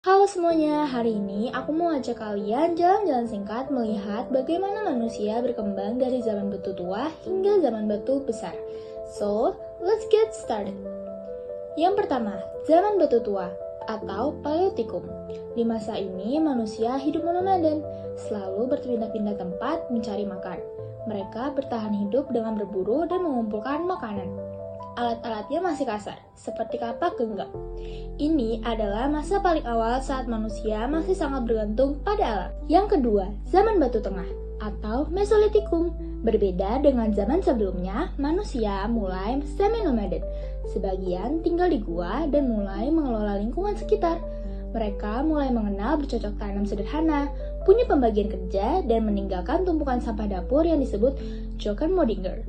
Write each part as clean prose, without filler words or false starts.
Halo semuanya, hari ini aku mau ajak kalian jalan-jalan singkat melihat bagaimana manusia berkembang dari zaman batu tua hingga zaman batu besar. So, let's get started. Yang pertama, zaman batu tua atau Paleotikum. Di masa ini manusia hidup nomaden, selalu berpindah-pindah tempat mencari makan. Mereka bertahan hidup dengan berburu dan mengumpulkan makanan. Alat-alatnya masih kasar, seperti kapak genggam. Ini adalah masa paling awal saat manusia masih sangat bergantung pada alam. Yang kedua, zaman batu tengah atau Mesolitikum. Berbeda dengan zaman sebelumnya, manusia mulai semi-nomaden. Sebagian tinggal di gua dan mulai mengelola lingkungan sekitar. Mereka mulai mengenal bercocok tanam sederhana, punya pembagian kerja, dan meninggalkan tumpukan sampah dapur yang disebut Jokkenmodinger.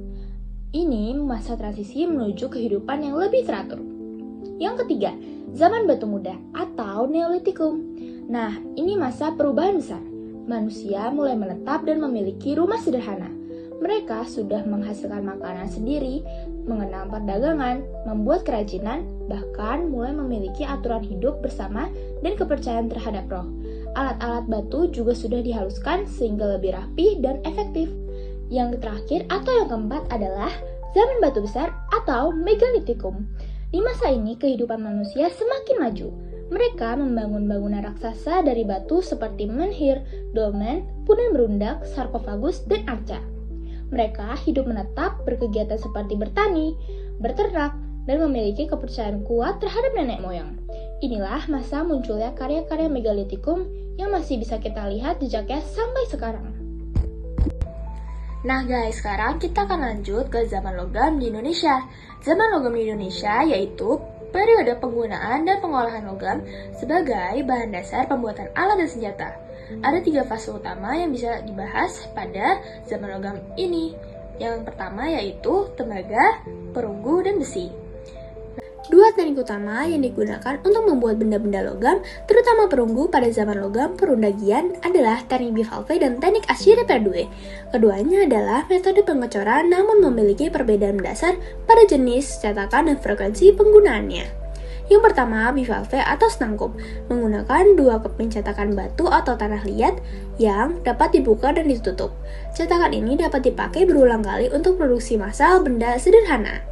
Ini masa transisi menuju kehidupan yang lebih teratur. Yang ketiga, zaman batu muda atau Neolitikum. Nah, ini masa perubahan besar. Manusia mulai menetap dan memiliki rumah sederhana. Mereka sudah menghasilkan makanan sendiri, mengenal perdagangan, membuat kerajinan, bahkan mulai memiliki aturan hidup bersama dan kepercayaan terhadap roh. Alat-alat batu juga sudah dihaluskan sehingga lebih rapi dan efektif. Yang terakhir atau yang keempat adalah zaman batu besar atau Megalitikum. Di masa ini kehidupan manusia semakin maju. Mereka membangun bangunan raksasa dari batu seperti menhir, dolmen, punden berundak, sarkofagus, dan arca. Mereka hidup menetap, berkegiatan seperti bertani, berternak, dan memiliki kepercayaan kuat terhadap nenek moyang. Inilah masa munculnya karya-karya Megalitikum yang masih bisa kita lihat jejaknya sampai sekarang. Nah guys, sekarang kita akan lanjut ke zaman logam di Indonesia. Zaman logam di Indonesia yaitu periode penggunaan dan pengolahan logam sebagai bahan dasar pembuatan alat dan senjata. Ada 3 fase utama yang bisa dibahas pada zaman logam ini. Yang pertama yaitu tembaga, perunggu, dan besi. 2 teknik utama yang digunakan untuk membuat benda-benda logam, terutama perunggu pada zaman logam perundagian adalah teknik bivalve dan teknik Aschire-Perdue. Keduanya adalah metode pengecoran namun memiliki perbedaan mendasar pada jenis cetakan dan frekuensi penggunaannya. Yang pertama, bivalve atau snangkup, menggunakan 2 keping cetakan batu atau tanah liat yang dapat dibuka dan ditutup. Cetakan ini dapat dipakai berulang kali untuk produksi massal benda sederhana.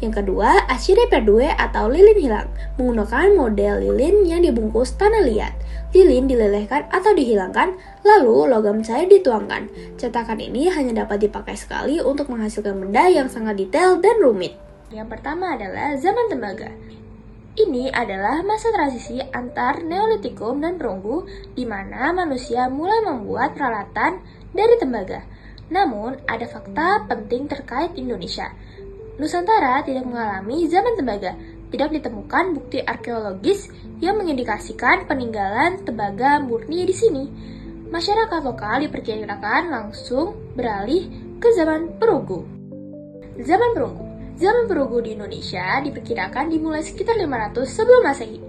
Yang kedua, Aschire-Perdue atau lilin hilang, menggunakan model lilin yang dibungkus tanah liat. Lilin dilelehkan atau dihilangkan, lalu logam cair dituangkan. Cetakan ini hanya dapat dipakai sekali untuk menghasilkan benda yang sangat detail dan rumit. Yang pertama adalah zaman tembaga. Ini adalah masa transisi antar Neolitikum dan perunggu, di mana manusia mulai membuat peralatan dari tembaga. Namun, ada fakta penting terkait Indonesia. Nusantara tidak mengalami zaman tembaga. Tidak ditemukan bukti arkeologis yang mengindikasikan peninggalan tembaga murni di sini. Masyarakat lokal diperkirakan langsung beralih ke zaman perunggu. Zaman perunggu. Zaman perunggu di Indonesia diperkirakan dimulai sekitar 500 sebelum Masehi.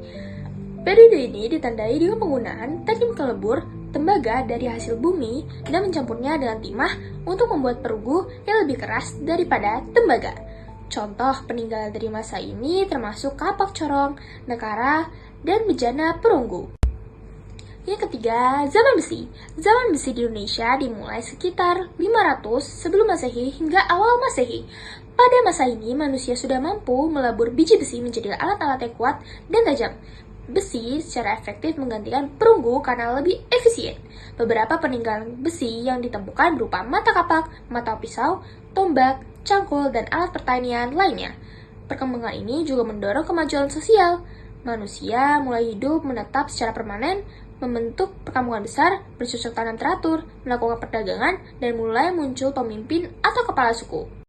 Periode ini ditandai dengan penggunaan teknik kelebur tembaga dari hasil bumi dan mencampurnya dengan timah untuk membuat perunggu yang lebih keras daripada tembaga. Contoh peninggalan dari masa ini termasuk kapak corong, nekara, dan bejana perunggu. Yang ketiga, zaman besi. Zaman besi di Indonesia dimulai sekitar 500 sebelum Masehi hingga awal Masehi. Pada masa ini, manusia sudah mampu melabur biji besi menjadi alat-alat yang kuat dan tajam. Besi secara efektif menggantikan perunggu karena lebih efisien. Beberapa peninggalan besi yang ditemukan berupa mata kapak, mata pisau, tombak, cangkul, dan alat pertanian lainnya. Perkembangan ini juga mendorong kemajuan sosial. Manusia mulai hidup menetap secara permanen, membentuk perkampungan besar, bercocok tanam teratur, melakukan perdagangan, dan mulai muncul pemimpin atau kepala suku.